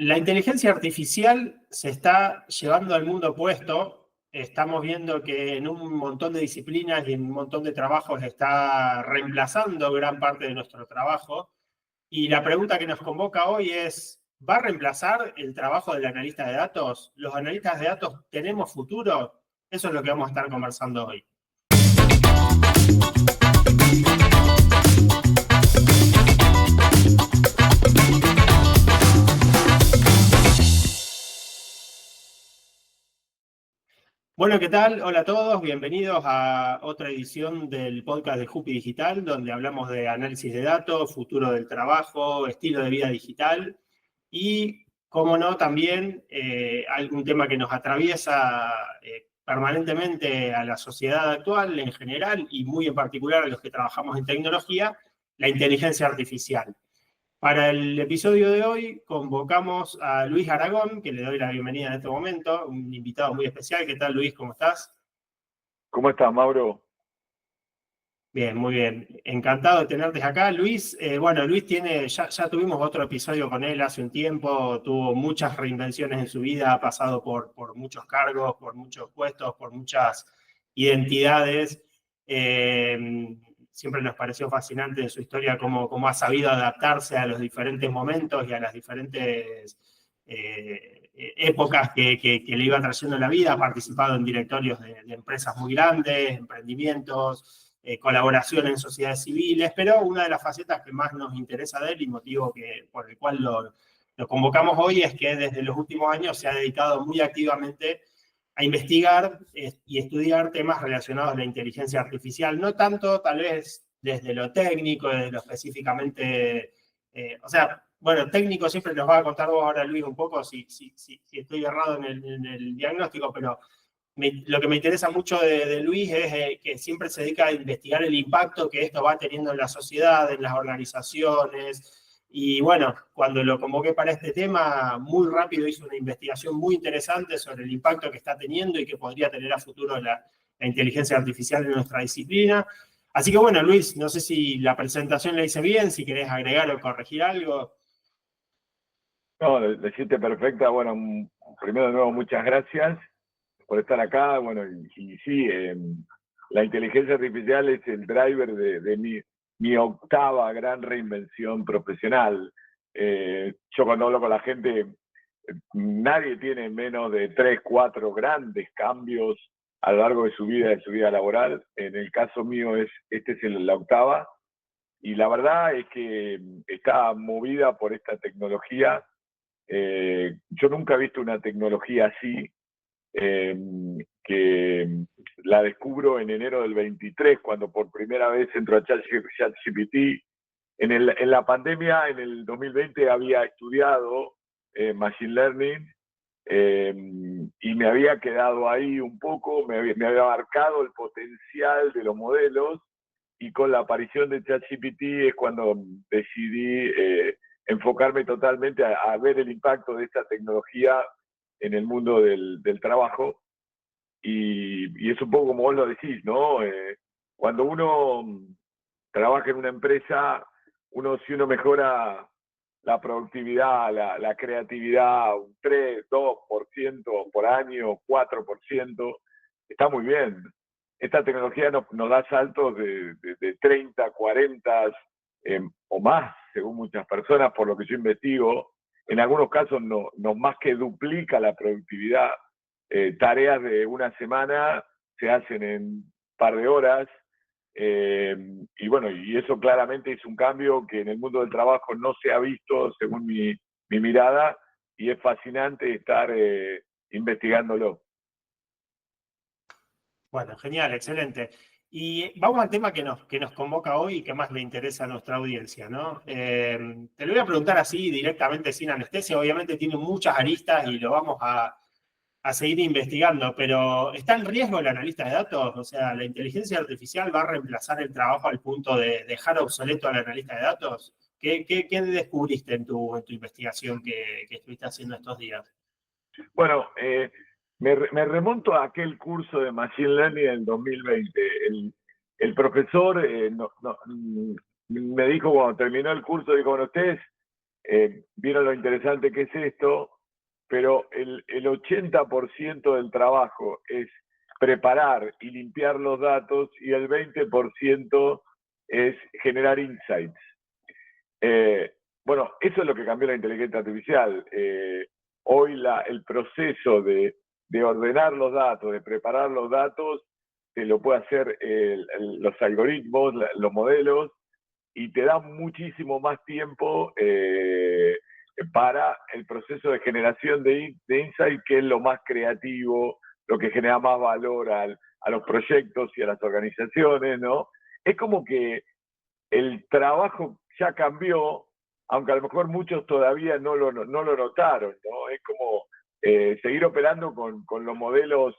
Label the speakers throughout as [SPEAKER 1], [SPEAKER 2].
[SPEAKER 1] La inteligencia artificial se está llevando al mundo opuesto. Estamos viendo que en un montón de disciplinas y en un montón de trabajos está reemplazando gran parte de nuestro trabajo. Y la pregunta que nos convoca hoy es, ¿va a reemplazar el trabajo del analista de datos? ¿Los analistas de datos tenemos futuro? Eso es lo que vamos a estar conversando hoy. Bueno, ¿qué tal? Hola a todos, bienvenidos a otra edición del podcast de Jupi Digital, donde hablamos de análisis de datos, futuro del trabajo, estilo de vida digital y, como no, también algún tema que nos atraviesa permanentemente a la sociedad actual en general y muy en particular a los que trabajamos en tecnología, la inteligencia artificial. Para el episodio de hoy convocamos a Luis Aragón, que le doy la bienvenida en este momento, un invitado muy especial. ¿Qué tal, Luis? ¿Cómo estás?
[SPEAKER 2] ¿Cómo estás, Mauro?
[SPEAKER 1] Bien, muy bien. Encantado de tenerte acá. Luis, Luis ya tuvimos otro episodio con él hace un tiempo, tuvo muchas reinvenciones en su vida, ha pasado por muchos cargos, por muchos puestos, por muchas identidades. Siempre nos pareció fascinante en su historia cómo ha sabido adaptarse a los diferentes momentos y a las diferentes épocas que le iban trayendo la vida. Ha participado en directorios de empresas muy grandes, emprendimientos, colaboración en sociedades civiles, pero una de las facetas que más nos interesa de él y motivo por el cual lo convocamos hoy es que desde los últimos años se ha dedicado muy activamente a investigar y estudiar temas relacionados a la inteligencia artificial, no tanto tal vez desde lo técnico, desde lo específicamente, técnico siempre nos va a contar vos ahora, Luis, un poco si estoy errado en el diagnóstico, pero lo que me interesa mucho de Luis es que siempre se dedica a investigar el impacto que esto va teniendo en la sociedad, en las organizaciones. Y bueno, cuando lo convoqué para este tema, muy rápido hizo una investigación muy interesante sobre el impacto que está teniendo y que podría tener a futuro la inteligencia artificial en nuestra disciplina. Así que bueno, Luis, no sé si la presentación la hice bien, si querés agregar o corregir algo.
[SPEAKER 2] No, la hiciste perfecta. Bueno, primero de nuevo, muchas gracias por estar acá. Bueno, y sí, la inteligencia artificial es el driver de mi octava gran reinvención profesional. Yo cuando hablo con la gente, nadie tiene menos de 3, 4 grandes cambios a lo largo de su vida laboral. En el caso mío, este es la octava. Y la verdad es que está movida por esta tecnología. Yo nunca he visto una tecnología así, que la descubro en enero del 23, cuando por primera vez entro a ChatGPT. En la pandemia, en el 2020, había estudiado Machine Learning, y me había quedado ahí un poco, me había marcado el potencial de los modelos, y con la aparición de ChatGPT es cuando decidí enfocarme totalmente a ver el impacto de esta tecnología en el mundo del trabajo. Y es un poco como vos lo decís, ¿no? Cuando uno trabaja en una empresa, si uno mejora la productividad, la creatividad, un 3, 2% por año, 4%, está muy bien. Esta tecnología nos da saltos de 30, 40 o más, según muchas personas, por lo que yo investigo. En algunos casos no más que duplica la productividad. Tareas de una semana se hacen en un par de horas. Y bueno, y eso claramente es un cambio que en el mundo del trabajo no se ha visto, según mi mirada, y es fascinante estar investigándolo.
[SPEAKER 1] Bueno, genial, excelente. Y vamos al tema que nos convoca hoy y que más le interesa a nuestra audiencia, ¿no? Te lo voy a preguntar así directamente, sin anestesia. Obviamente tiene muchas aristas y lo vamos a seguir investigando, pero ¿está en riesgo el analista de datos? O sea, ¿la inteligencia artificial va a reemplazar el trabajo al punto de dejar obsoleto al analista de datos? ¿Qué descubriste en tu investigación que estuviste haciendo estos días?
[SPEAKER 2] Bueno, me remonto a aquel curso de Machine Learning en 2020. El profesor me dijo, cuando terminó el curso, dijo, bueno, ustedes vieron lo interesante que es esto, pero el 80% del trabajo es preparar y limpiar los datos y el 20% es generar insights. Bueno, eso es lo que cambió la inteligencia artificial. Hoy el proceso de ordenar los datos, de preparar los datos, te lo puede hacer los algoritmos, los modelos, y te da muchísimo más tiempo para el proceso de generación de insight, que es lo más creativo, lo que genera más valor a los proyectos y a las organizaciones, ¿no? Es como que el trabajo ya cambió, aunque a lo mejor muchos todavía no lo notaron, ¿no? Es como seguir operando con los modelos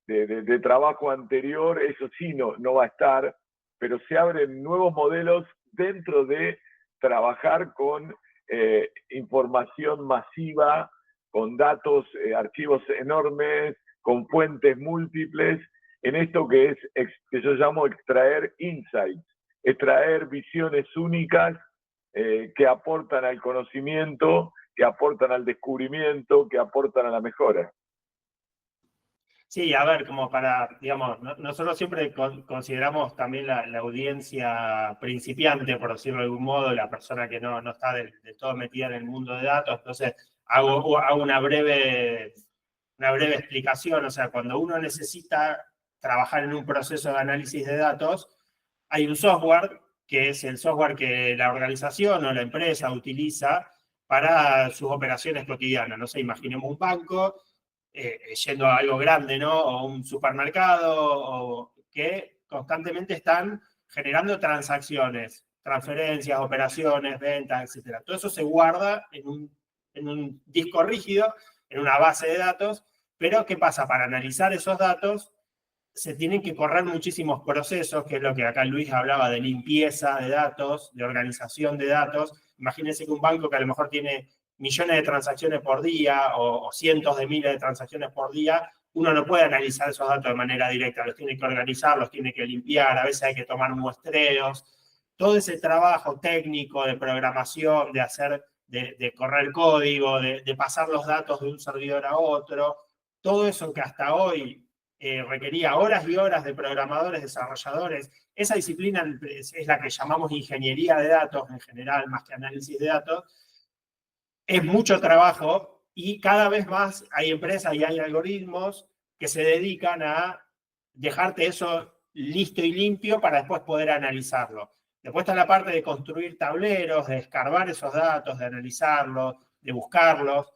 [SPEAKER 2] de trabajo anterior, eso sí no va a estar, pero se abren nuevos modelos dentro de trabajar con información masiva, con datos, archivos enormes, con fuentes múltiples, en esto que yo llamo extraer insights, extraer visiones únicas que aportan al conocimiento, que aportan al descubrimiento, que aportan a la mejora.
[SPEAKER 1] Sí, a ver, como para, digamos, nosotros siempre consideramos también la audiencia principiante, por decirlo de algún modo, la persona que no está del todo metida en el mundo de datos. Entonces, hago una breve explicación. O sea, cuando uno necesita trabajar en un proceso de análisis de datos, hay un software que es el software que la organización o la empresa utiliza para sus operaciones cotidianas. No sé, imaginemos un banco, yendo a algo grande, ¿no? O un supermercado, o que constantemente están generando transacciones, transferencias, operaciones, ventas, etc. Todo eso se guarda en un disco rígido, en una base de datos, pero ¿qué pasa? Para analizar esos datos se tienen que correr muchísimos procesos, que es lo que acá Luis hablaba de limpieza de datos, de organización de datos. Imagínense que un banco que a lo mejor tiene millones de transacciones por día o cientos de miles de transacciones por día, uno no puede analizar esos datos de manera directa, los tiene que organizar, los tiene que limpiar, a veces hay que tomar muestreos. Todo ese trabajo técnico de programación, de correr código, de pasar los datos de un servidor a otro, todo eso que hasta hoy requería horas y horas de programadores, desarrolladores. Esa disciplina es la que llamamos ingeniería de datos en general, más que análisis de datos. Es mucho trabajo y cada vez más hay empresas y hay algoritmos que se dedican a dejarte eso listo y limpio para después poder analizarlo. Después está la parte de construir tableros, de escarbar esos datos, de analizarlos, de buscarlos.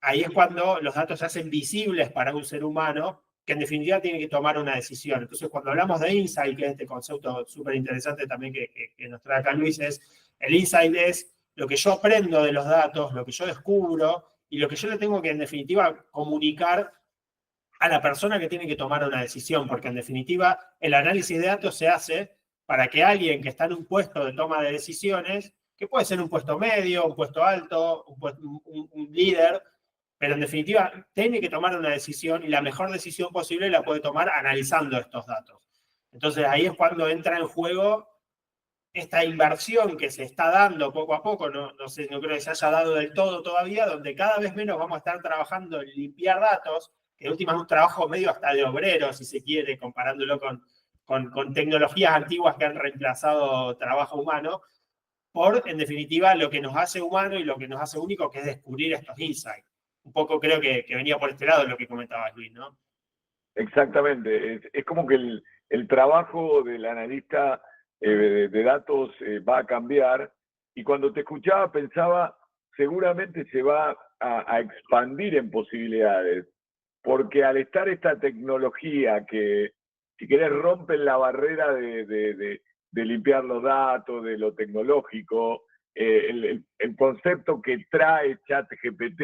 [SPEAKER 1] Ahí es cuando los datos se hacen visibles para un ser humano, que en definitiva tiene que tomar una decisión. Entonces, cuando hablamos de insight, que es este concepto súper interesante también que nos trae acá Luis, el insight es lo que yo aprendo de los datos, lo que yo descubro y lo que yo le tengo que, en definitiva, comunicar a la persona que tiene que tomar una decisión, porque en definitiva el análisis de datos se hace para que alguien que está en un puesto de toma de decisiones, que puede ser un puesto medio, un puesto alto, un líder, pero en definitiva tiene que tomar una decisión y la mejor decisión posible la puede tomar analizando estos datos. Entonces ahí es cuando entra en juego esta inversión que se está dando poco a poco, no sé, no creo que se haya dado del todo todavía, donde cada vez menos vamos a estar trabajando en limpiar datos, que de última es un trabajo medio hasta de obrero, si se quiere, comparándolo con tecnologías antiguas que han reemplazado trabajo humano, por, en definitiva, lo que nos hace humano y lo que nos hace único, que es descubrir estos insights. Un poco creo que venía por este lado lo que comentabas, Luis, ¿no?
[SPEAKER 2] Exactamente. Es como que el trabajo del analista de datos va a cambiar, y cuando te escuchaba pensaba, seguramente se va a expandir en posibilidades, porque al estar esta tecnología que, si querés, rompen la barrera de limpiar los datos, de lo tecnológico, el concepto que trae ChatGPT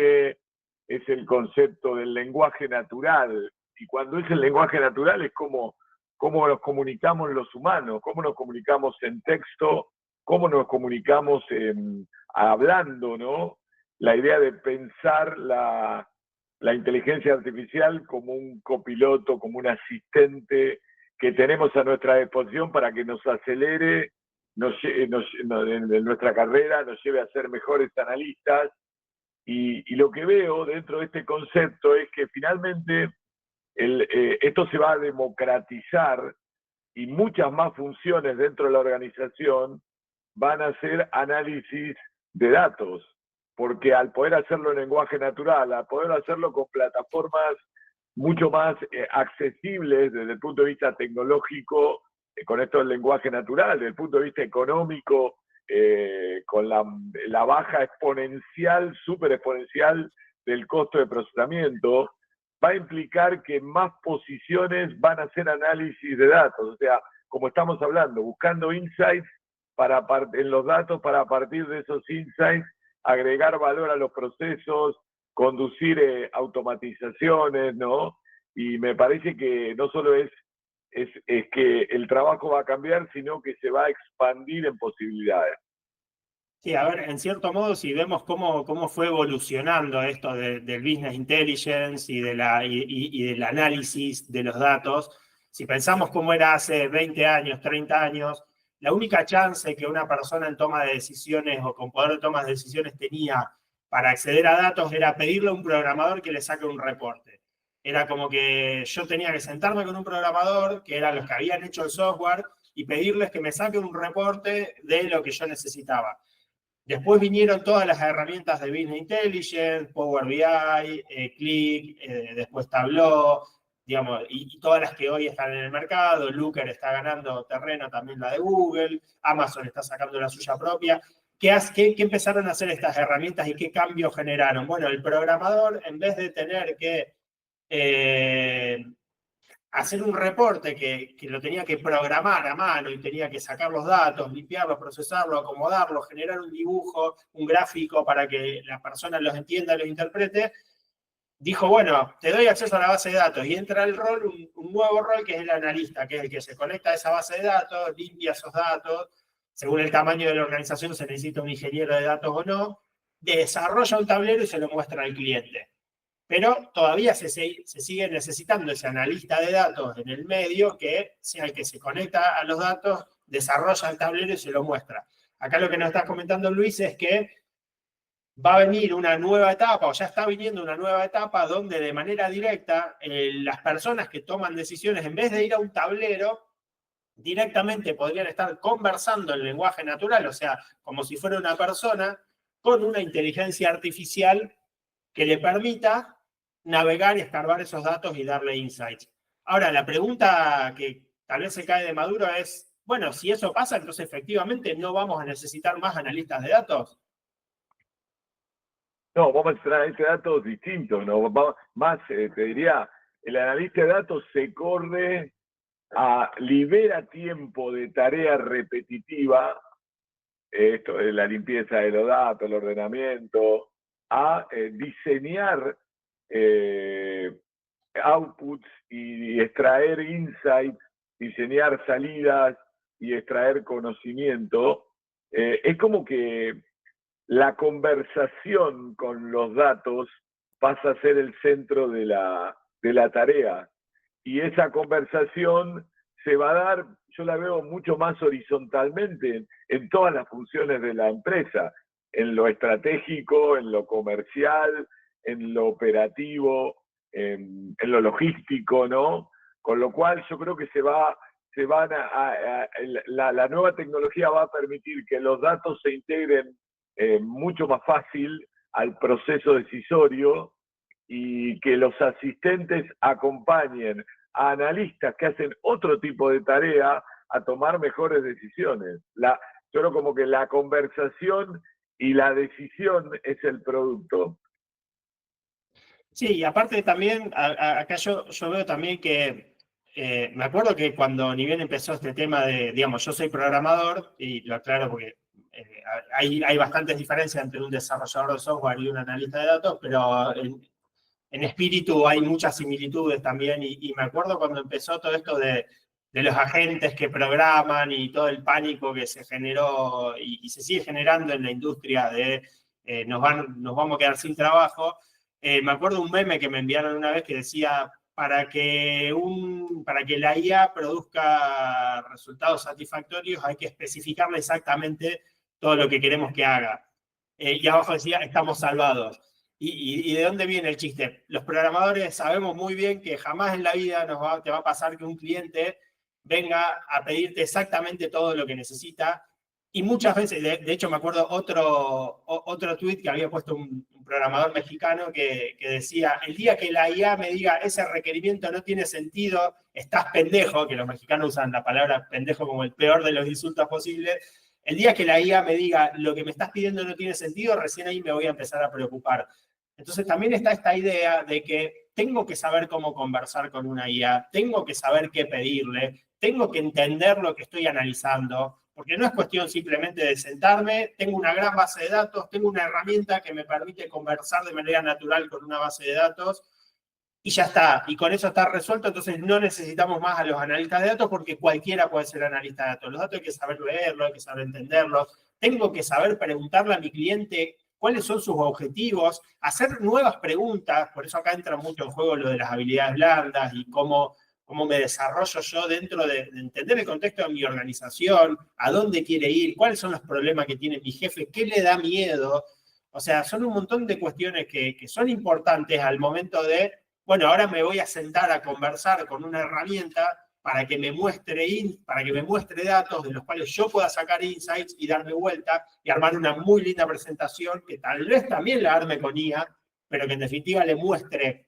[SPEAKER 2] es el concepto del lenguaje natural, y cuando es el lenguaje natural es como cómo nos comunicamos los humanos, cómo nos comunicamos en texto, cómo nos comunicamos hablando, ¿no? La idea de pensar la inteligencia artificial como un copiloto, como un asistente que tenemos a nuestra disposición para que nos acelere en nuestra carrera nos lleve a ser mejores analistas. Y lo que veo dentro de este concepto es que finalmente esto se va a democratizar y muchas más funciones dentro de la organización van a ser análisis de datos, porque al poder hacerlo en lenguaje natural, al poder hacerlo con plataformas mucho más accesibles desde el punto de vista tecnológico, con esto del lenguaje natural, desde el punto de vista económico, con la baja exponencial, súper exponencial del costo de procesamiento, va a implicar que más posiciones van a hacer análisis de datos. O sea, como estamos hablando, buscando insights en los datos para a partir de esos insights agregar valor a los procesos, conducir automatizaciones, ¿no? Y me parece que no solo es que el trabajo va a cambiar, sino que se va a expandir en posibilidades.
[SPEAKER 1] Sí, a ver, en cierto modo, si vemos cómo fue evolucionando esto del business intelligence y del análisis de los datos, si pensamos cómo era hace 20 años, 30 años, la única chance que una persona en toma de decisiones o con poder de toma de decisiones tenía para acceder a datos era pedirle a un programador que le saque un reporte. Era como que yo tenía que sentarme con un programador, que eran los que habían hecho el software, y pedirles que me saque un reporte de lo que yo necesitaba. Después vinieron todas las herramientas de Business Intelligence, Power BI, Qlik, después Tableau, digamos, y todas las que hoy están en el mercado. Looker está ganando terreno, también la de Google. Amazon está sacando la suya propia. ¿Qué empezaron a hacer estas herramientas y qué cambios generaron? Bueno, el programador, en vez de tener que hacer un reporte que lo tenía que programar a mano y tenía que sacar los datos, limpiarlos, procesarlos, acomodarlos, generar un dibujo, un gráfico para que la persona los entienda y los interprete, dijo, bueno, te doy acceso a la base de datos y entra el rol, un nuevo rol que es el analista, que es el que se conecta a esa base de datos, limpia esos datos, según el tamaño de la organización se necesita un ingeniero de datos o no, desarrolla un tablero y se lo muestra al cliente. Pero todavía se sigue necesitando ese analista de datos en el medio que sea el que se conecta a los datos, desarrolla el tablero y se lo muestra. Acá lo que nos está comentando Luis es que va a venir una nueva etapa, o ya está viniendo una nueva etapa, donde de manera directa las personas que toman decisiones, en vez de ir a un tablero, directamente podrían estar conversando en lenguaje natural, o sea, como si fuera una persona, con una inteligencia artificial que le permita navegar y escarbar esos datos y darle insights. Ahora, la pregunta que tal vez se cae de maduro es, bueno, si eso pasa, entonces efectivamente no vamos a necesitar más analistas de datos.
[SPEAKER 2] No, vamos a extraer datos distintos, ¿no? Más, te diría, el analista de datos se corre libera tiempo de tarea repetitiva, esto es la limpieza de los datos, el ordenamiento, a diseñar outputs y extraer insights, diseñar salidas y extraer conocimiento. Es como que la conversación con los datos pasa a ser el centro de la tarea. Y esa conversación se va a dar, yo la veo mucho más horizontalmente en todas las funciones de la empresa, en lo estratégico, en lo comercial, en lo operativo, en lo logístico, ¿no? Con lo cual yo creo que la nueva tecnología va a permitir que los datos se integren mucho más fácil al proceso decisorio y que los asistentes acompañen a analistas que hacen otro tipo de tarea a tomar mejores decisiones. Yo creo como que la conversación y la decisión es el producto.
[SPEAKER 1] Sí, y aparte también, acá yo veo también que, me acuerdo que cuando ni bien empezó este tema de, digamos, yo soy programador, y lo aclaro porque hay bastantes diferencias entre un desarrollador de software y un analista de datos, pero en espíritu hay muchas similitudes también, y me acuerdo cuando empezó todo esto de los agentes que programan y todo el pánico que se generó y se sigue generando en la industria de nos vamos a quedar sin trabajo. Me acuerdo un meme que me enviaron una vez que decía, para que la IA produzca resultados satisfactorios hay que especificarle exactamente todo lo que queremos que haga. Y abajo decía, estamos salvados. ¿Y de dónde viene el chiste? Los programadores sabemos muy bien que jamás en la vida te va a pasar que un cliente venga a pedirte exactamente todo lo que necesita. Y muchas veces, de hecho me acuerdo otro tweet que había puesto un programador mexicano que decía, el día que la IA me diga ese requerimiento no tiene sentido, estás pendejo, que los mexicanos usan la palabra pendejo como el peor de los insultos posibles, el día que la IA me diga lo que me estás pidiendo no tiene sentido, recién ahí me voy a empezar a preocupar. Entonces también está esta idea de que tengo que saber cómo conversar con una IA, tengo que saber qué pedirle, tengo que entender lo que estoy analizando, porque no es cuestión simplemente de sentarme, tengo una gran base de datos, tengo una herramienta que me permite conversar de manera natural con una base de datos y ya está, y con eso está resuelto, entonces no necesitamos más a los analistas de datos porque cualquiera puede ser analista de datos. Los datos hay que saber leerlos, hay que saber entenderlos, tengo que saber preguntarle a mi cliente cuáles son sus objetivos, hacer nuevas preguntas, por eso acá entra mucho en juego lo de las habilidades blandas y cómo me desarrollo yo dentro de entender el contexto de mi organización, a dónde quiere ir, cuáles son los problemas que tiene mi jefe, qué le da miedo. O sea, son un montón de cuestiones que son importantes al momento de, bueno, ahora me voy a sentar a conversar con una herramienta para que me muestre datos de los cuales yo pueda sacar insights y darme vuelta y armar una muy linda presentación que tal vez también la arme con IA, pero que en definitiva le muestre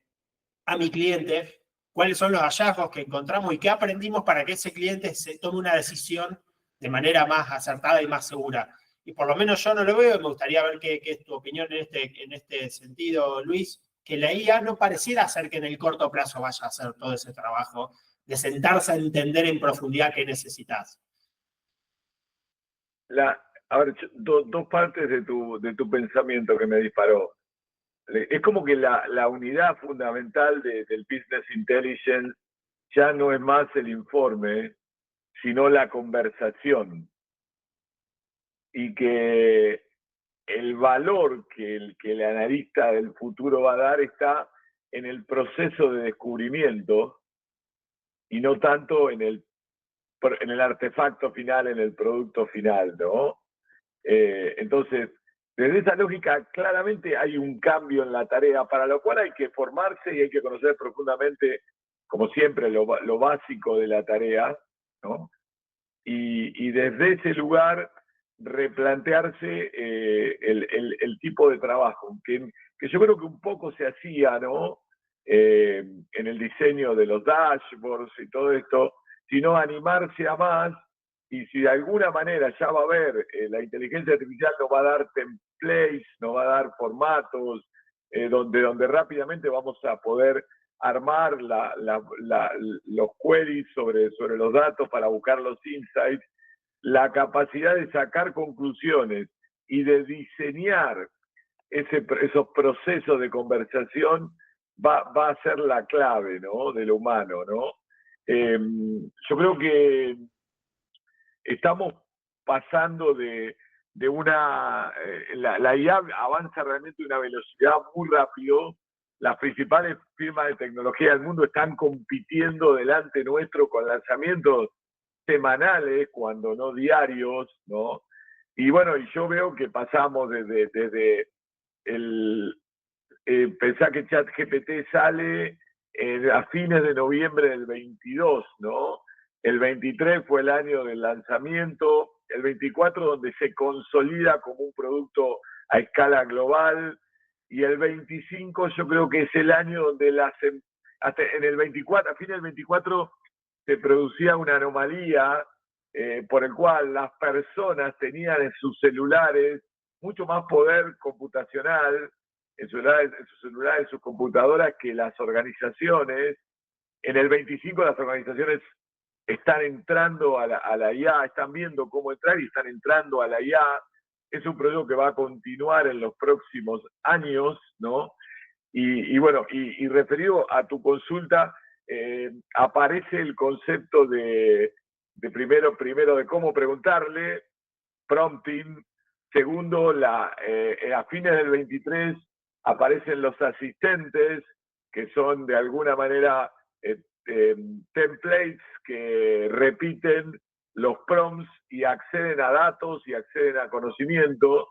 [SPEAKER 1] a mi cliente cuáles son los hallazgos que encontramos y qué aprendimos para que ese cliente se tome una decisión de manera más acertada y más segura. Y por lo menos yo no lo veo, y me gustaría ver qué es tu opinión en este sentido, Luis, que la IA no pareciera ser que en el corto plazo vaya a hacer todo ese trabajo de sentarse a entender en profundidad qué necesitas.
[SPEAKER 2] A ver, dos partes de tu pensamiento que me disparó. Es como que la unidad fundamental del Business Intelligence ya no es más el informe, sino la conversación. Y que el valor que el analista del futuro va a dar está en el proceso de descubrimiento y no tanto en el artefacto final, en el producto final, ¿no? Entonces, desde esa lógica, claramente hay un cambio en la tarea, para lo cual hay que formarse y hay que conocer profundamente, como siempre, lo básico de la tarea, ¿no? Y desde ese lugar replantearse el tipo de trabajo, que yo creo que un poco se hacía, ¿no? En el diseño de los dashboards y todo esto, sino animarse a más, y si de alguna manera ya va a haber, la inteligencia artificial nos va a dar templates, nos va a dar formatos, donde rápidamente vamos a poder armar los queries sobre los datos para buscar los insights, la capacidad de sacar conclusiones y de diseñar esos procesos de conversación va a ser la clave, ¿no? De lo humano, ¿no? Yo creo que estamos pasando de una... la IA avanza realmente a una velocidad muy rápido. Las principales firmas de tecnología del mundo están compitiendo delante nuestro con lanzamientos semanales, cuando no diarios, ¿no? Y bueno, y yo veo que pasamos desde pensá que ChatGPT sale a fines de noviembre del 22, ¿no? El 23 fue el año del lanzamiento, el 24 donde se consolida como un producto a escala global, y el 25 yo creo que es el año donde hasta en el 24, a fines del 24 se producía una anomalía por el cual las personas tenían en sus celulares mucho más poder computacional, en sus celulares, en sus computadoras, que las organizaciones. En el 25 las organizaciones están entrando a la IA, están viendo cómo entrar y están entrando a la IA. Es un proceso que va a continuar en los próximos años, ¿no? Y bueno, y referido a tu consulta, aparece el concepto de primero de cómo preguntarle, prompting. Segundo, a fines del 23 aparecen los asistentes, que son de alguna manera templates que repiten los prompts y acceden a datos y acceden a conocimiento.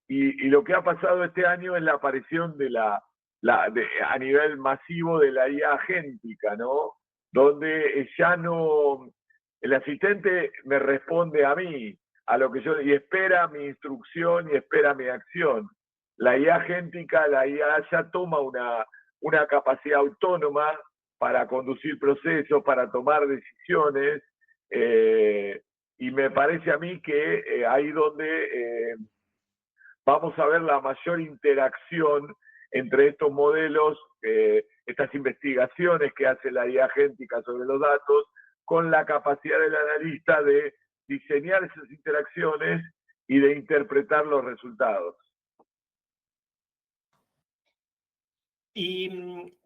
[SPEAKER 2] Y lo que ha pasado este año es la aparición de a nivel masivo de la IA agéntica, ¿no? Donde ya no, el asistente me responde a mí, a lo que yo, y espera mi instrucción y espera mi acción. La IA agéntica, la IA ya toma una capacidad autónoma para conducir procesos, para tomar decisiones, y me parece a mí que ahí donde vamos a ver la mayor interacción entre estos modelos, estas investigaciones que hace la IA agéntica sobre los datos, con la capacidad del analista de diseñar esas interacciones y de interpretar los resultados.
[SPEAKER 1] Y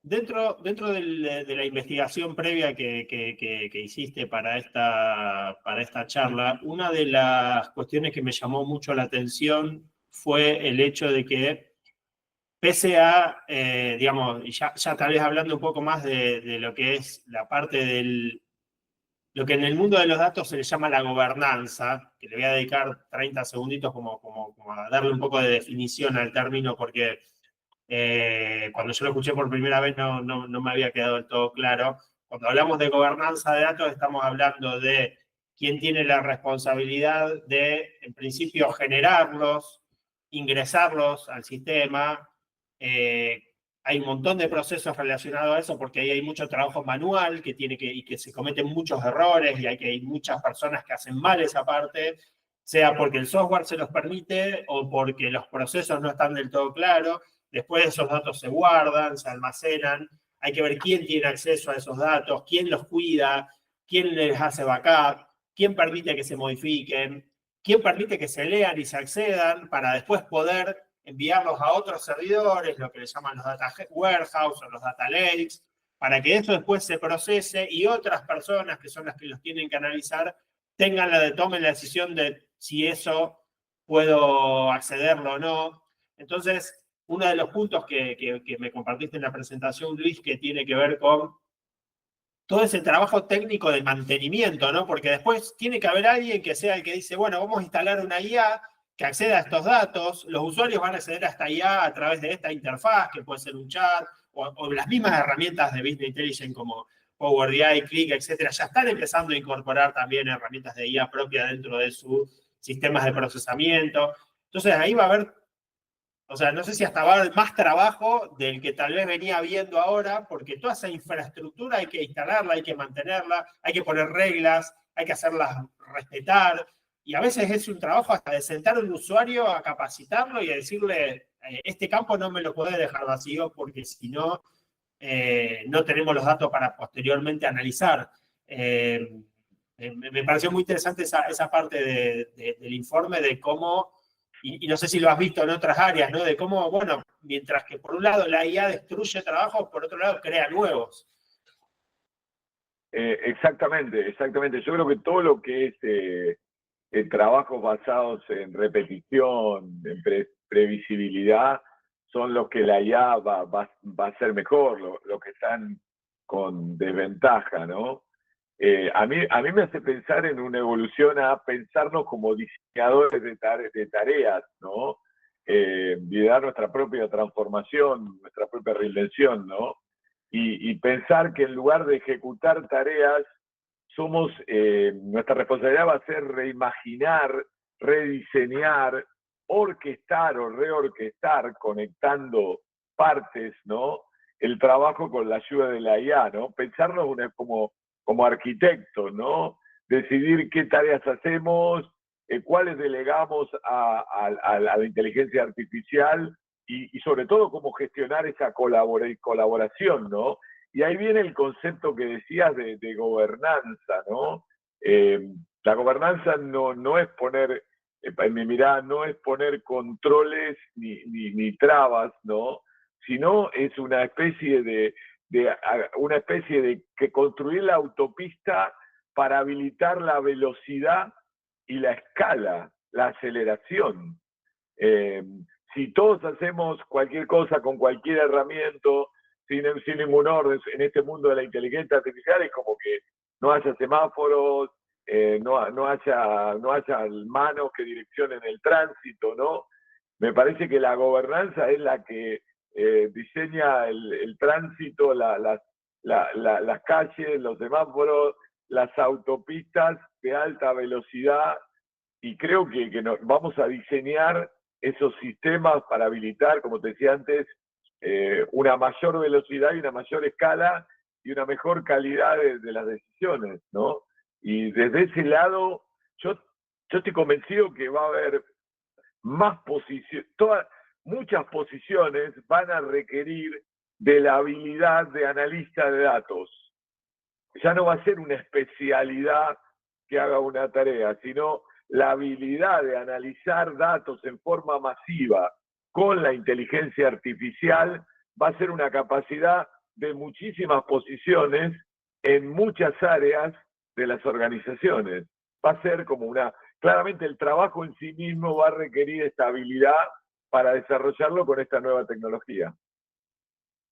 [SPEAKER 1] dentro de la investigación previa que hiciste para esta charla, una de las cuestiones que me llamó mucho la atención fue el hecho de que, pese a, digamos, ya tal vez hablando un poco más de lo que es la parte lo que en el mundo de los datos se le llama la gobernanza, que le voy a dedicar 30 segunditos como a darle un poco de definición al término, porque cuando yo lo escuché por primera vez no me había quedado del todo claro. Cuando hablamos de gobernanza de datos, estamos hablando de quién tiene la responsabilidad de, en principio, generarlos, ingresarlos al sistema. Hay un montón de procesos relacionados a eso, porque ahí hay mucho trabajo manual y que se cometen muchos errores, y hay muchas personas que hacen mal esa parte, sea porque el software se los permite o porque los procesos no están del todo claros. Después esos datos se guardan, se almacenan, hay que ver quién tiene acceso a esos datos, quién los cuida, quién les hace backup, quién permite que se modifiquen, quién permite que se lean y se accedan para después poder enviarlos a otros servidores, lo que le llaman los data warehouse o los data lakes, para que eso después se procese y otras personas, que son las que los tienen que analizar, tomen la decisión de si eso puedo accederlo o no. Entonces, uno de los puntos que me compartiste en la presentación, Luis, que tiene que ver con todo ese trabajo técnico de mantenimiento, ¿no? Porque después tiene que haber alguien que sea el que dice, bueno, vamos a instalar una IA que acceda a estos datos, los usuarios van a acceder a esta IA a través de esta interfaz, que puede ser un chat, o las mismas herramientas de Business Intelligence como Power BI, Click, etcétera, ya están empezando a incorporar también herramientas de IA propia dentro de sus sistemas de procesamiento. Entonces ahí va a haber, o sea, no sé si hasta va a haber más trabajo del que tal vez venía viendo ahora, porque toda esa infraestructura hay que instalarla, hay que mantenerla, hay que poner reglas, hay que hacerlas respetar, y a veces es un trabajo hasta de sentar a un usuario a capacitarlo y a decirle, este campo no me lo podés dejar vacío porque si no, no tenemos los datos para posteriormente analizar. Me pareció muy interesante esa parte del informe de cómo, y no sé si lo has visto en otras áreas, ¿no? De cómo, bueno, mientras que por un lado la IA destruye trabajos, por otro lado crea nuevos.
[SPEAKER 2] Exactamente. Yo creo que todo lo que es trabajos basados en repetición, en previsibilidad, son los que la IA va a hacer mejor, los que están con desventaja, ¿no? A mí me hace pensar en una evolución a pensarnos como diseñadores de tareas, ¿no? Y dar nuestra propia transformación, nuestra propia reinvención, ¿no? Y pensar que en lugar de ejecutar tareas, nuestra responsabilidad va a ser reimaginar, rediseñar, orquestar o reorquestar, conectando partes, ¿no? El trabajo con la ayuda de la IA, ¿no? Pensarnos como arquitectos, ¿no? Decidir qué tareas hacemos, cuáles delegamos a la inteligencia artificial y sobre todo cómo gestionar esa colaboración, ¿no? Y ahí viene el concepto que decías de gobernanza, ¿no? La gobernanza no es poner, en mi mirada, no es poner controles ni trabas, ¿no? Sino es una especie de que construir la autopista para habilitar la velocidad y la escala, la aceleración. Si todos hacemos cualquier cosa con cualquier herramienta, sin ningún orden en este mundo de la inteligencia artificial, es como que no haya semáforos, no haya manos que direccionen el tránsito, ¿no? Me parece que la gobernanza es la que diseña el tránsito, las calles, los semáforos, las autopistas de alta velocidad, y creo que vamos a diseñar esos sistemas para habilitar, como te decía antes, una mayor velocidad y una mayor escala y una mejor calidad de las decisiones, ¿no? Y desde ese lado, yo estoy convencido que va a haber más posiciones, muchas posiciones van a requerir de la habilidad de analista de datos. Ya no va a ser una especialidad que haga una tarea, sino la habilidad de analizar datos en forma masiva con la inteligencia artificial va a ser una capacidad de muchísimas posiciones en muchas áreas de las organizaciones. Va a ser como claramente el trabajo en sí mismo va a requerir esta habilidad para desarrollarlo con esta nueva tecnología.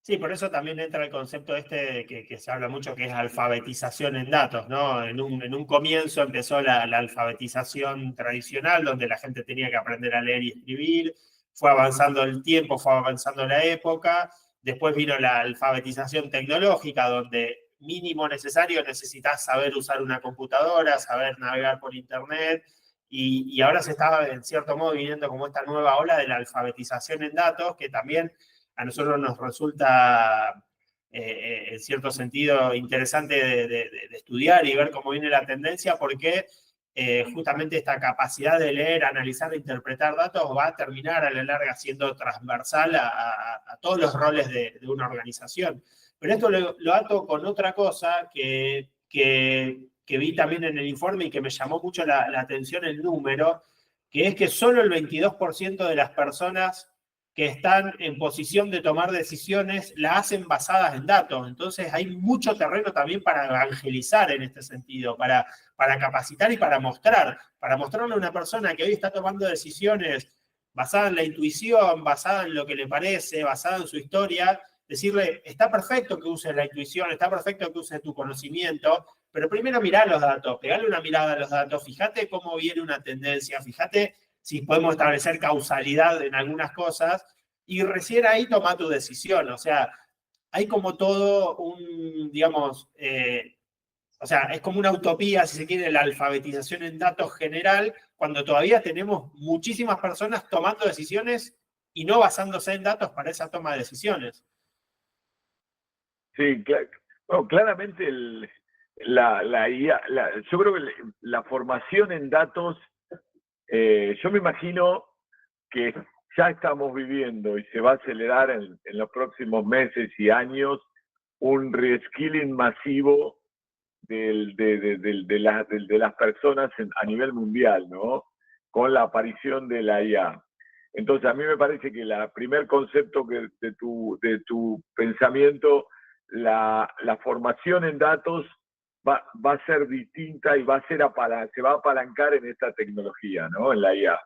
[SPEAKER 1] Sí, por eso también entra el concepto que se habla mucho, que es alfabetización en datos, ¿no? En un comienzo empezó la alfabetización tradicional, donde la gente tenía que aprender a leer y escribir, fue avanzando el tiempo, fue avanzando la época, después vino la alfabetización tecnológica, donde mínimo necesario necesitas saber usar una computadora, saber navegar por internet, y ahora se está, en cierto modo, viviendo como esta nueva ola de la alfabetización en datos, que también a nosotros nos resulta, en cierto sentido, interesante de estudiar y ver cómo viene la tendencia, porque justamente esta capacidad de leer, analizar e interpretar datos va a terminar a la larga siendo transversal a todos los roles de una organización. Pero esto lo ato con otra cosa que vi también en el informe y que me llamó mucho la atención el número, que es que solo el 22% de las personas que están en posición de tomar decisiones la hacen basadas en datos. Entonces hay mucho terreno también para evangelizar en este sentido, para capacitar y para mostrarle a una persona que hoy está tomando decisiones basadas en la intuición, basadas en lo que le parece, basada en su historia, decirle, está perfecto que uses la intuición, está perfecto que uses tu conocimiento, pero primero mirá los datos, pegale una mirada a los datos, fíjate cómo viene una tendencia, fíjate si podemos establecer causalidad en algunas cosas, y recién ahí toma tu decisión. O sea, hay como todo digamos, o sea, es como una utopía, si se quiere, la alfabetización en datos general, cuando todavía tenemos muchísimas personas tomando decisiones y no basándose en datos para esa toma de decisiones.
[SPEAKER 2] Sí, bueno, claramente la IA, yo creo que la formación en datos, yo me imagino que ya estamos viviendo y se va a acelerar en los próximos meses y años un reskilling masivo de las personas a nivel mundial, ¿no? Con la aparición de la IA. Entonces, a mí me parece que el primer concepto de tu pensamiento, la formación en datos va a ser distinta y se va a apalancar en esta tecnología, ¿no? En la IA.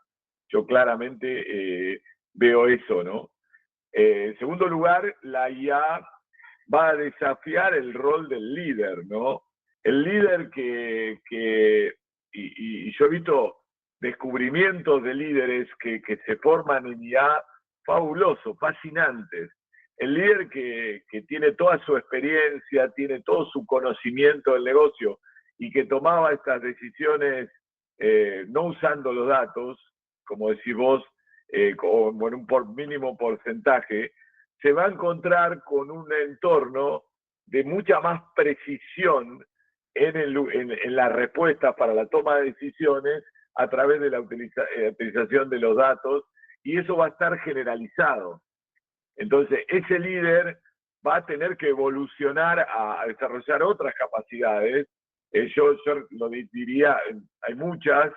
[SPEAKER 2] Yo claramente veo eso, ¿no? En segundo lugar, la IA va a desafiar el rol del líder, ¿no? El líder y yo he visto descubrimientos de líderes que se forman en IA fabulosos, fascinantes. El líder que tiene toda su experiencia, tiene todo su conocimiento del negocio y que tomaba estas decisiones no usando los datos, como decís vos, con un mínimo porcentaje, se va a encontrar con un entorno de mucha más precisión en las respuestas para la toma de decisiones a través de la utilización de los datos, y eso va a estar generalizado. Entonces, ese líder va a tener que evolucionar a desarrollar otras capacidades. Yo lo diría, hay muchas,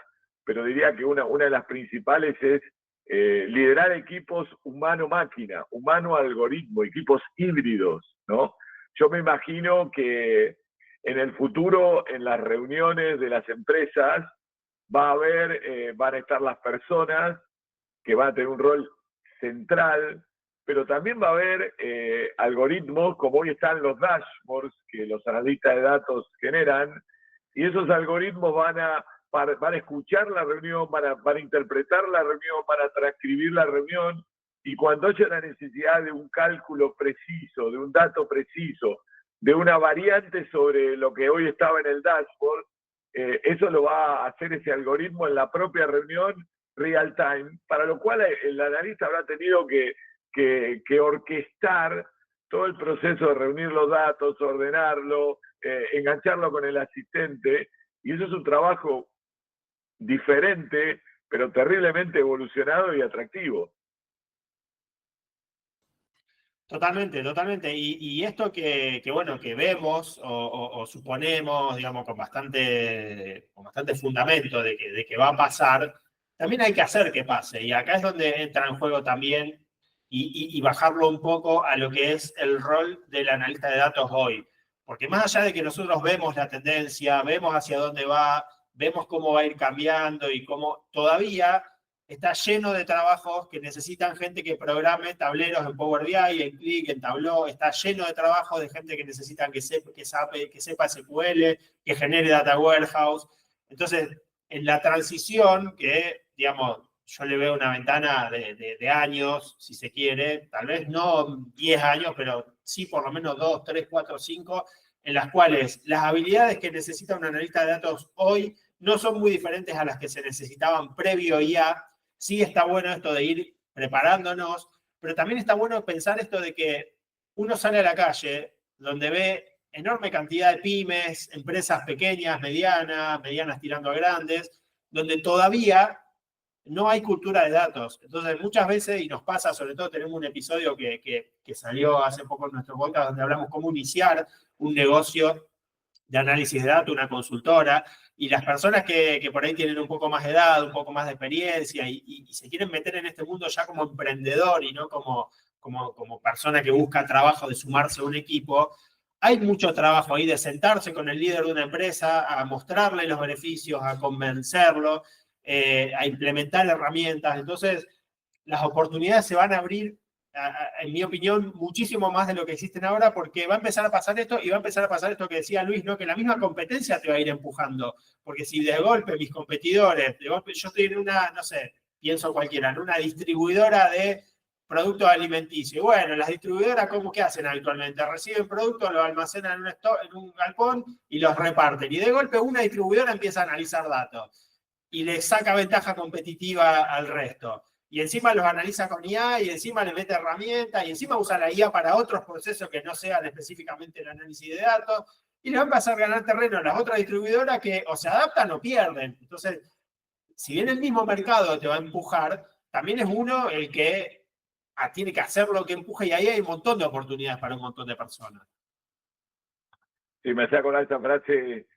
[SPEAKER 2] pero diría que una de las principales es liderar equipos humano-máquina, humano-algoritmo, equipos híbridos, ¿no? Yo me imagino que en el futuro, en las reuniones de las empresas, van a estar las personas que van a tener un rol central pero también va a haber algoritmos, como hoy están los dashboards que los analistas de datos generan, y esos algoritmos van a escuchar la reunión, van a interpretar la reunión, van a transcribir la reunión, y cuando haya la necesidad de un cálculo preciso, de un dato preciso, de una variante sobre lo que hoy estaba en el dashboard, eso lo va a hacer ese algoritmo en la propia reunión real time, para lo cual el analista habrá tenido que orquestar todo el proceso de reunir los datos, ordenarlo, engancharlo con el asistente, y eso es un trabajo diferente, pero terriblemente evolucionado y atractivo.
[SPEAKER 1] Totalmente, totalmente. Y esto bueno, que vemos o suponemos, digamos, con bastante fundamento de que va a pasar, también hay que hacer que pase. Y acá es donde entra en juego también y bajarlo un poco a lo que es el rol del analista de datos hoy. Porque más allá de que nosotros vemos la tendencia, vemos hacia dónde va, vemos cómo va a ir cambiando y cómo todavía está lleno de trabajos que necesitan gente que programe tableros en Power BI, en Click, en Tableau. Está lleno de trabajos de gente que necesitan que sepa SQL, que genere Data Warehouse. Entonces, en la transición, que, digamos, yo le veo una ventana de años, si se quiere, tal vez no 10 años, pero sí por lo menos 2, 3, 4, 5, en las cuales las habilidades que necesita un analista de datos hoy no son muy diferentes a las que se necesitaban previo IA. Sí está bueno esto de ir preparándonos, pero también está bueno pensar esto de que uno sale a la calle donde ve enorme cantidad de pymes, empresas pequeñas, medianas tirando a grandes, donde todavía no hay cultura de datos. Entonces, muchas veces, y nos pasa, sobre todo tenemos un episodio que salió hace poco en nuestro podcast, donde hablamos cómo iniciar un negocio de análisis de datos, una consultora, y las personas que por ahí tienen un poco más de edad, un poco más de experiencia y se quieren meter en este mundo ya como emprendedor y no como persona que busca trabajo de sumarse a un equipo, hay mucho trabajo ahí de sentarse con el líder de una empresa, a mostrarle los beneficios, a convencerlo, a implementar herramientas. Entonces, las oportunidades se van a abrir, en mi opinión, muchísimo más de lo que existen ahora, porque va a empezar a pasar esto y va a empezar a pasar esto que decía Luis, ¿no? Que la misma competencia te va a ir empujando. Porque si de golpe mis competidores, de golpe yo estoy en una, no sé, pienso cualquiera, en una distribuidora de productos alimenticios. Bueno, las distribuidoras, ¿cómo que hacen habitualmente? Reciben productos, los almacenan en un galpón y los reparten. Y de golpe una distribuidora empieza a analizar datos y le saca ventaja competitiva al resto. Y encima los analiza con IA y encima le mete herramientas y encima usa la IA para otros procesos que no sean específicamente el análisis de datos. Y le van a empezar a ganar terreno a las otras distribuidoras que o se adaptan o pierden. Entonces, si bien el mismo mercado te va a empujar, también es uno el que tiene que hacer lo que empuje y ahí hay un montón de oportunidades para un montón de personas.
[SPEAKER 2] Sí, me saco esta frase,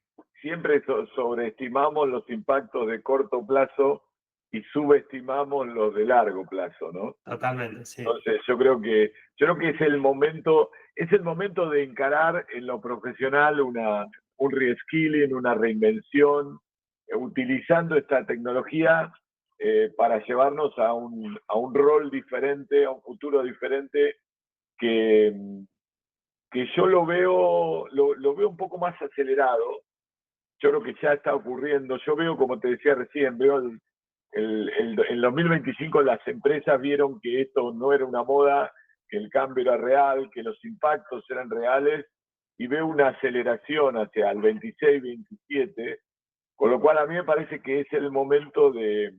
[SPEAKER 2] siempre sobreestimamos los impactos de corto plazo y subestimamos los de largo plazo, ¿no?
[SPEAKER 1] Totalmente, sí.
[SPEAKER 2] Entonces yo creo que es el momento de encarar en lo profesional un reskilling, una reinvención, utilizando esta tecnología para llevarnos a un rol diferente, a un futuro diferente que yo lo veo un poco más acelerado. Yo creo que ya está ocurriendo. Yo veo, como te decía recién, veo en 2025 las empresas vieron que esto no era una moda, que el cambio era real, que los impactos eran reales, y veo una aceleración hacia el 26, 27, con lo cual a mí me parece que es el momento de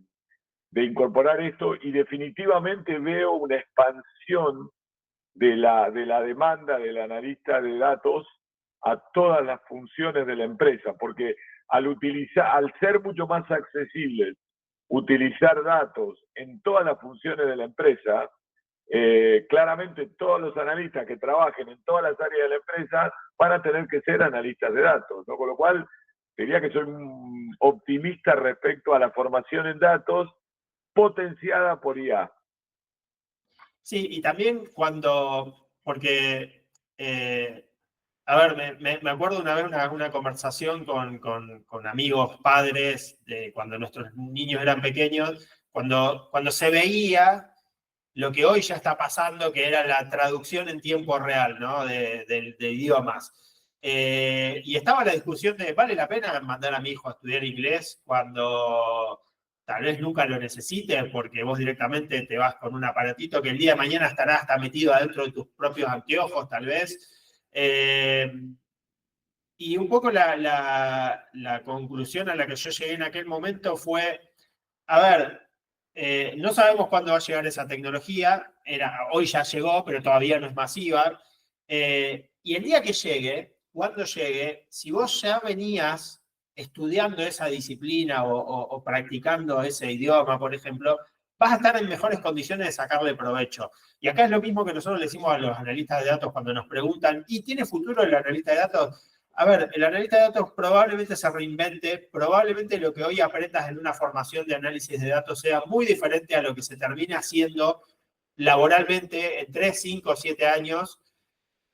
[SPEAKER 2] incorporar esto, y definitivamente veo una expansión de la demanda del analista de datos a todas las funciones de la empresa, porque al ser mucho más accesibles, utilizar datos en todas las funciones de la empresa, claramente todos los analistas que trabajen en todas las áreas de la empresa van a tener que ser analistas de datos, ¿no? Con lo cual, diría que soy un optimista respecto a la formación en datos potenciada por IA.
[SPEAKER 1] Sí, y también porque, a ver, me acuerdo una vez una conversación con amigos, padres, de cuando nuestros niños eran pequeños, cuando se veía lo que hoy ya está pasando, que era la traducción en tiempo real, ¿no? de idiomas. Y estaba la discusión de, ¿vale la pena mandar a mi hijo a estudiar inglés cuando tal vez nunca lo necesite? Porque vos directamente te vas con un aparatito que el día de mañana estará hasta metido adentro de tus propios anteojos, tal vez. Y un poco la conclusión a la que yo llegué en aquel momento fue, a ver, no sabemos cuándo va a llegar esa tecnología, hoy ya llegó, pero todavía no es masiva. Y el día que llegue, cuando llegue, si vos ya venías estudiando esa disciplina o practicando ese idioma, por ejemplo, vas a estar en mejores condiciones de sacarle provecho. Y acá es lo mismo que nosotros le decimos a los analistas de datos cuando nos preguntan, ¿y tiene futuro el analista de datos? A ver, el analista de datos probablemente se reinvente, probablemente lo que hoy aprendas en una formación de análisis de datos sea muy diferente a lo que se termine haciendo laboralmente en 3, 5, 7 años,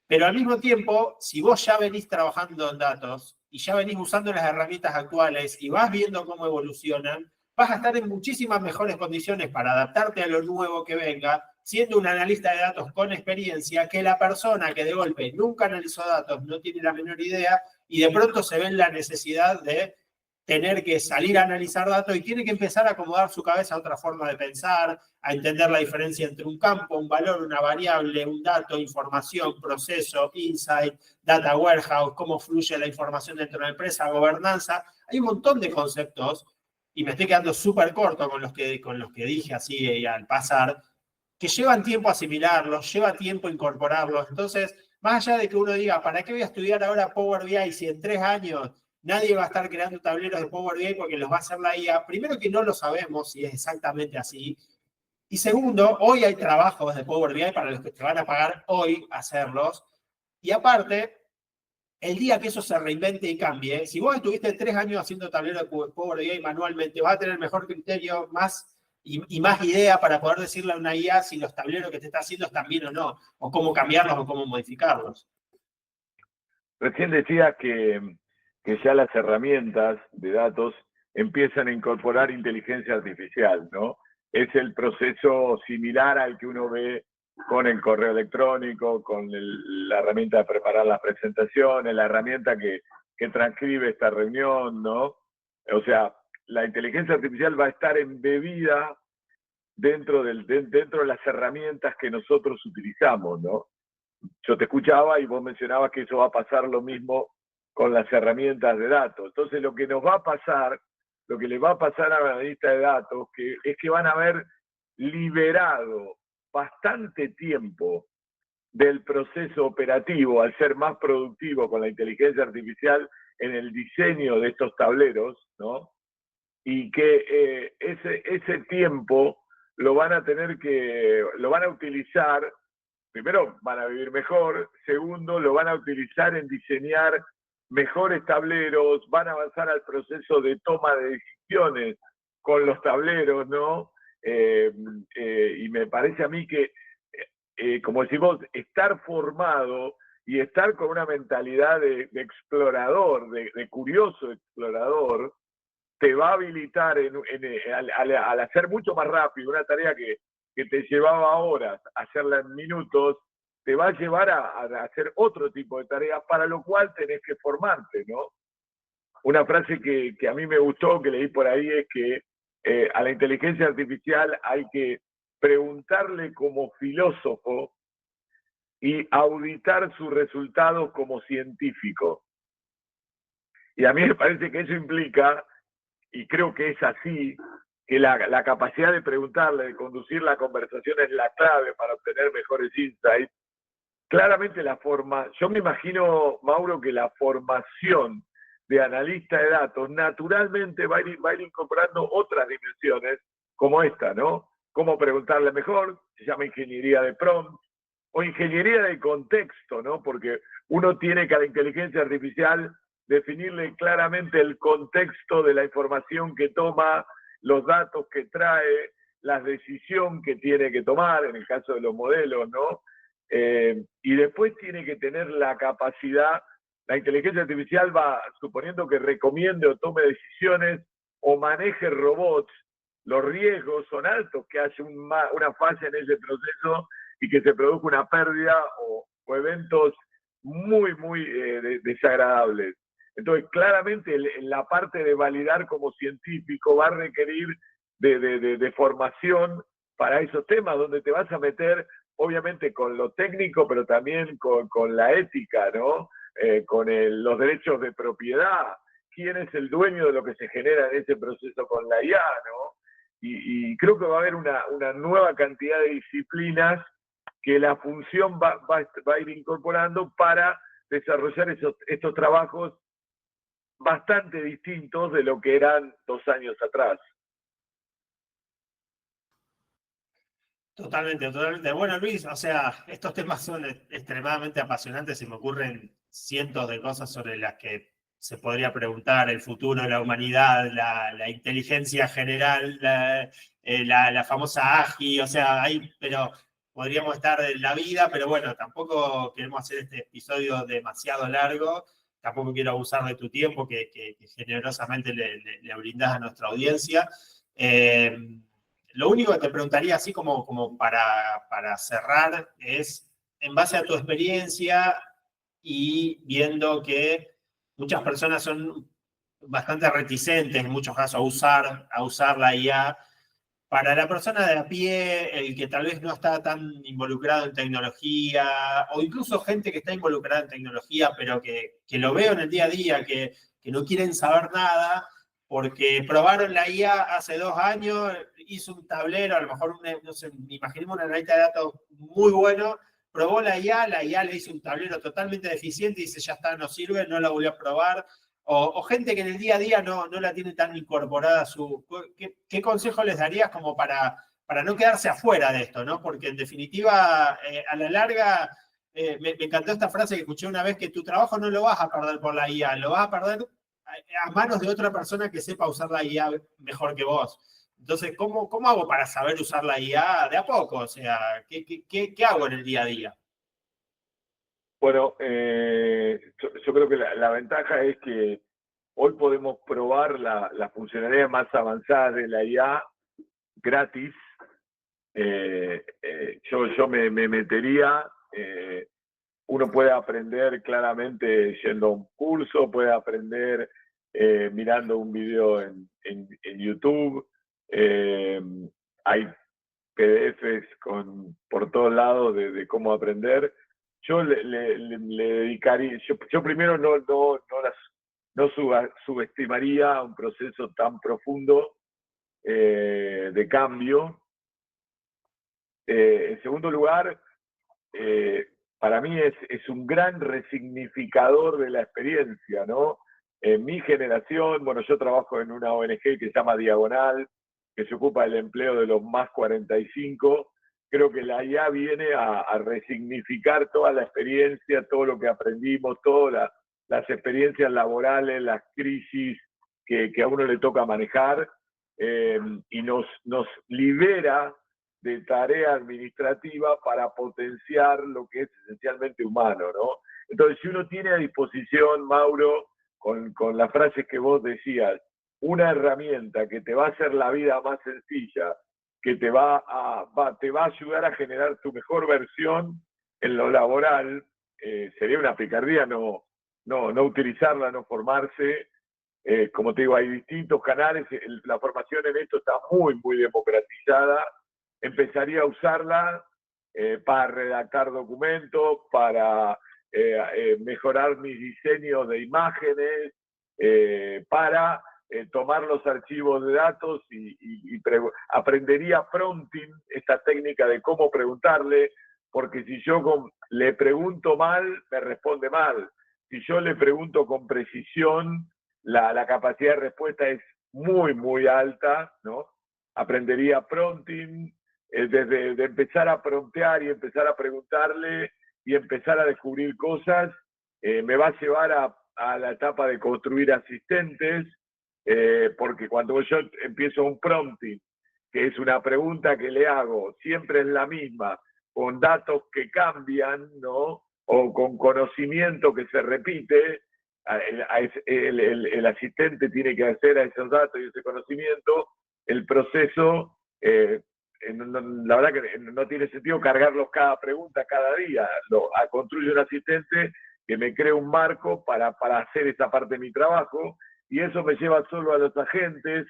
[SPEAKER 1] pero al mismo tiempo, si vos ya venís trabajando en datos y ya venís usando las herramientas actuales y vas viendo cómo evolucionan, vas a estar en muchísimas mejores condiciones para adaptarte a lo nuevo que venga, siendo un analista de datos con experiencia, que la persona que de golpe nunca analizó datos, no tiene la menor idea, y de pronto se ve en la necesidad de tener que salir a analizar datos y tiene que empezar a acomodar su cabeza a otra forma de pensar, a entender la diferencia entre un campo, un valor, una variable, un dato, información, proceso, insight, data warehouse, cómo fluye la información dentro de la empresa, gobernanza. Hay un montón de conceptos, y me estoy quedando súper corto con los que dije así al pasar, que llevan tiempo asimilarlos, lleva tiempo incorporarlos. Entonces, más allá de que uno diga, ¿para qué voy a estudiar ahora Power BI si en 3 años nadie va a estar creando tableros de Power BI porque los va a hacer la IA? Primero que no lo sabemos si es exactamente así. Y segundo, hoy hay trabajos de Power BI para los que te van a pagar hoy hacerlos. Y aparte, el día que eso se reinvente y cambie, si vos estuviste 3 años haciendo tableros de Power BI manualmente, vas a tener mejor criterio, y más idea para poder decirle a una IA si los tableros que te está haciendo están bien o no, o cómo cambiarlos o cómo modificarlos.
[SPEAKER 2] Recién decías que ya las herramientas de datos empiezan a incorporar inteligencia artificial, ¿no? Es el proceso similar al que uno ve con el correo electrónico, con la herramienta de preparar las presentaciones, la herramienta que transcribe esta reunión, ¿no? O sea, la inteligencia artificial va a estar embebida dentro de las herramientas que nosotros utilizamos, ¿no? Yo te escuchaba y vos mencionabas que eso va a pasar lo mismo con las herramientas de datos. Entonces, lo que nos va a pasar, lo que le va a pasar a la analista de datos, es que van a haber liberado bastante tiempo del proceso operativo al ser más productivo con la inteligencia artificial en el diseño de estos tableros, ¿no? Y que ese tiempo lo van a utilizar. Primero, van a vivir mejor. Segundo, lo van a utilizar en diseñar mejores tableros, van a avanzar al proceso de toma de decisiones con los tableros, ¿no? Y me parece a mí que, como decimos, estar formado y estar con una mentalidad de explorador, de curioso explorador, te va a habilitar al hacer mucho más rápido una tarea que te llevaba horas, hacerla en minutos, te va a llevar a hacer otro tipo de tareas, para lo cual tenés que formarte, ¿no? Una frase que a mí me gustó, que leí por ahí, es que a la inteligencia artificial hay que preguntarle como filósofo y auditar sus resultados como científico. Y a mí me parece que eso implica, y creo que es así, que la capacidad de preguntarle, de conducir la conversación es la clave para obtener mejores insights. Claramente yo me imagino, Mauro, que la formación de analista de datos naturalmente va a ir incorporando otras dimensiones como esta, ¿no? Cómo preguntarle mejor, se llama ingeniería de prompt, o ingeniería de contexto, ¿no? Porque uno tiene que a la inteligencia artificial definirle claramente el contexto de la información que toma, los datos que trae, la decisión que tiene que tomar, en el caso de los modelos, ¿no? Y después tiene que tener la capacidad, la inteligencia artificial va, suponiendo que recomiende o tome decisiones o maneje robots, los riesgos son altos, que haya una falla en ese proceso y que se produzca una pérdida o eventos muy, muy desagradables. Entonces, claramente, en la parte de validar como científico va a requerir de formación para esos temas, donde te vas a meter, obviamente, con lo técnico, pero también con la ética, ¿no? Con los derechos de propiedad. ¿Quién es el dueño de lo que se genera en ese proceso con la IA, ¿no? Y creo que va a haber una nueva cantidad de disciplinas que la función va a ir incorporando para desarrollar estos trabajos bastante distintos de lo que eran 2 años atrás.
[SPEAKER 1] Totalmente, totalmente. Bueno, Luis, o sea, estos temas son extremadamente apasionantes y me ocurren cientos de cosas sobre las que se podría preguntar: el futuro de la humanidad, la inteligencia general, la famosa AGI, o sea, pero podríamos estar en la vida, pero bueno, tampoco queremos hacer este episodio demasiado largo, tampoco quiero abusar de tu tiempo que generosamente le brindás a nuestra audiencia. Lo único que te preguntaría, así como para cerrar, es, en base a tu experiencia y viendo que muchas personas son bastante reticentes, en muchos casos, a usar la IA, para la persona de a pie, el que tal vez no está tan involucrado en tecnología, o incluso gente que está involucrada en tecnología, pero que lo veo en el día a día, que no quieren saber nada, porque probaron la IA hace 2 años, hizo un tablero, a lo mejor, no sé, imaginemos una analista de datos muy bueno, probó la IA le hizo un tablero totalmente deficiente y dice, ya está, no sirve, no la volvió a probar. O gente que en el día a día no la tiene tan incorporada. ¿Qué consejo les darías como para no quedarse afuera de esto, ¿no? Porque en definitiva, a la larga, me encantó esta frase que escuché una vez, que tu trabajo no lo vas a perder por la IA, lo vas a perder a manos de otra persona que sepa usar la IA mejor que vos. Entonces, ¿cómo hago para saber usar la IA de a poco? O sea, ¿qué hago en el día a día?
[SPEAKER 2] Bueno, yo creo que la ventaja es que hoy podemos probar las funcionalidades más avanzadas de la IA gratis. Yo me metería, uno puede aprender claramente yendo a un curso, puede aprender mirando un video en YouTube. Hay PDFs por todos lados de cómo aprender. Yo le dedicaría, yo primero no subestimaría un proceso tan profundo de cambio. En segundo lugar, para mí es un gran resignificador de la experiencia, ¿no? En mi generación, bueno, yo trabajo en una ONG que se llama Diagonal, que se ocupa del empleo de los más 45. Creo que la IA viene a resignificar toda la experiencia, todo lo que aprendimos, todas las experiencias laborales, las crisis que a uno le toca manejar, y nos libera de tarea administrativa para potenciar lo que es esencialmente humano, ¿no? Entonces, si uno tiene a disposición, Mauro, con las frases que vos decías, una herramienta que te va a hacer la vida más sencilla, que te va a ayudar a generar tu mejor versión en lo laboral, sería una picardía no utilizarla, no formarse. Como te digo, hay distintos canales, la formación en esto está muy, muy democratizada. Empezaría a usarla para redactar documentos, para mejorar mis diseños de imágenes, para tomar los archivos de datos y aprendería prompting, esta técnica de cómo preguntarle, porque si yo le pregunto mal, me responde mal. Si yo le pregunto con precisión, la capacidad de respuesta es muy, muy alta, ¿no? Aprendería prompting, desde de empezar a promptear y empezar a preguntarle y empezar a descubrir cosas, me va a llevar a la etapa de construir asistentes, porque cuando yo empiezo un prompting, que es una pregunta que le hago, siempre es la misma, con datos que cambian, ¿no? O con conocimiento que se repite, el asistente tiene que acceder a esos datos y ese conocimiento, el proceso, la verdad que no tiene sentido cargarlos cada pregunta, cada día. Construye un asistente que me cree un marco para hacer esa parte de mi trabajo, y eso me lleva solo a los agentes,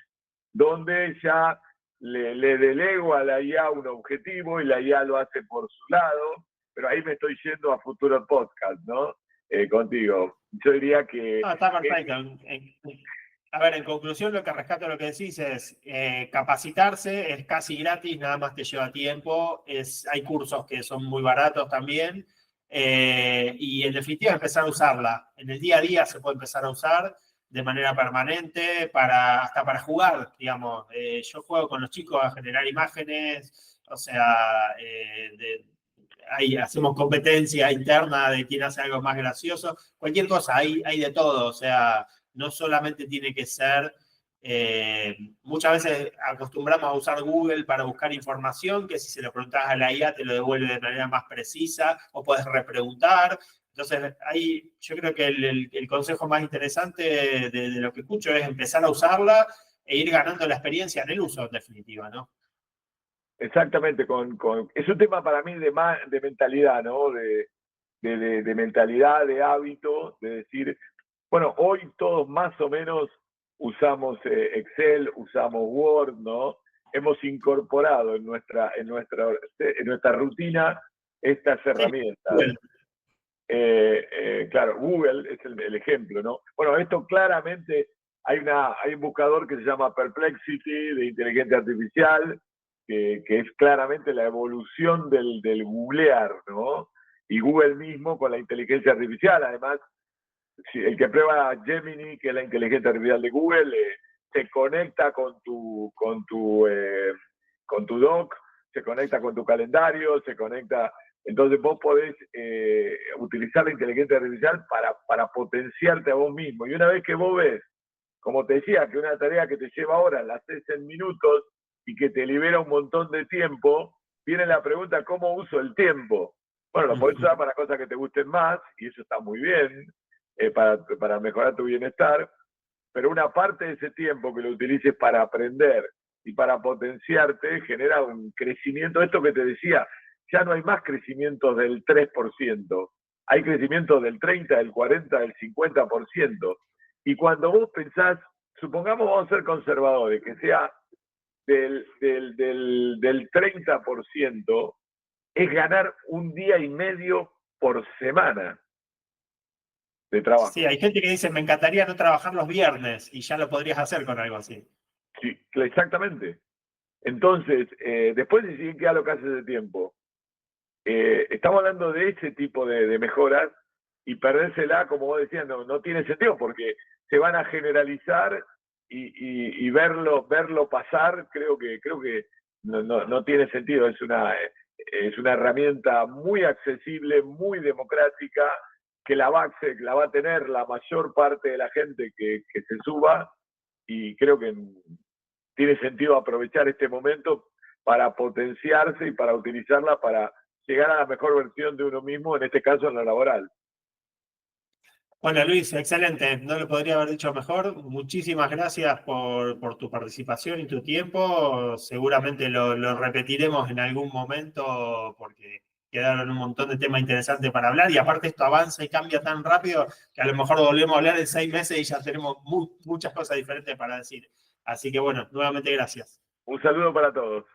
[SPEAKER 2] donde ya le delego a la IA un objetivo y la IA lo hace por su lado, pero ahí me estoy yendo a futuros podcast, ¿no? Contigo. Yo diría que...
[SPEAKER 1] No, está perfecto. A ver, en conclusión, lo que rescato de lo que decís es capacitarse, es casi gratis, nada más te lleva tiempo, hay cursos que son muy baratos también, y en definitiva empezar a usarla. En el día a día se puede empezar a usar de manera permanente, hasta para jugar, digamos. Yo juego con los chicos a generar imágenes, o sea, hacemos competencia interna de quién hace algo más gracioso, cualquier cosa, hay de todo, o sea, no solamente tiene que ser, muchas veces acostumbramos a usar Google para buscar información, que si se lo preguntas a la IA te lo devuelve de manera más precisa, o puedes repreguntar. Entonces, ahí yo creo que el consejo más interesante de lo que escucho es empezar a usarla e ir ganando la experiencia en el uso, en definitiva, ¿no?
[SPEAKER 2] Exactamente, es un tema para mí de mentalidad, ¿no? De mentalidad, de hábito, de decir, bueno, hoy todos más o menos usamos Excel, usamos Word, ¿no? Hemos incorporado en nuestra rutina estas herramientas.
[SPEAKER 1] Sí,
[SPEAKER 2] claro, Google es el ejemplo, ¿no? Bueno, esto claramente, hay un buscador que se llama Perplexity, de inteligencia artificial, que es claramente la evolución del googlear, ¿no? Y Google mismo con la inteligencia artificial, además, el que prueba Gemini, que es la inteligencia artificial de Google, se conecta con tu doc, se conecta con tu calendario, se conecta. Entonces vos podés utilizar la inteligencia artificial para potenciarte a vos mismo. Y una vez que vos ves, como te decía, que una tarea que te lleva horas la haces en minutos y que te libera un montón de tiempo, viene la pregunta, ¿cómo uso el tiempo? Bueno, lo podés usar para cosas que te gusten más, y eso está muy bien, para mejorar tu bienestar, pero una parte de ese tiempo que lo utilices para aprender y para potenciarte genera un crecimiento. Esto que te decía, ya no hay más crecimientos del 3%, hay crecimientos del 30, del 40, del 50%. Y cuando vos pensás, supongamos vamos a ser conservadores, que sea del 30%, es ganar un día y medio por semana de trabajo.
[SPEAKER 1] Sí, hay gente que dice, me encantaría no trabajar los viernes, y ya lo podrías hacer con algo así.
[SPEAKER 2] Sí, exactamente. Entonces, después de qué es lo que hace ese tiempo. Estamos hablando de ese tipo de mejoras, y perdérsela, como vos decías, no tiene sentido, porque se van a generalizar y verlo pasar, creo que no tiene sentido. Es una herramienta muy accesible, muy democrática, que la va a tener la mayor parte de la gente que se suba, y creo que tiene sentido aprovechar este momento para potenciarse y para utilizarla para llegar a la mejor versión de uno mismo, en este caso en lo laboral.
[SPEAKER 1] Bueno, Luis, excelente. No lo podría haber dicho mejor. Muchísimas gracias por tu participación y tu tiempo. Seguramente lo repetiremos en algún momento porque quedaron un montón de temas interesantes para hablar, y aparte esto avanza y cambia tan rápido que a lo mejor volvemos a hablar en 6 meses y ya tenemos muchas cosas diferentes para decir. Así que bueno, nuevamente gracias.
[SPEAKER 2] Un saludo para todos.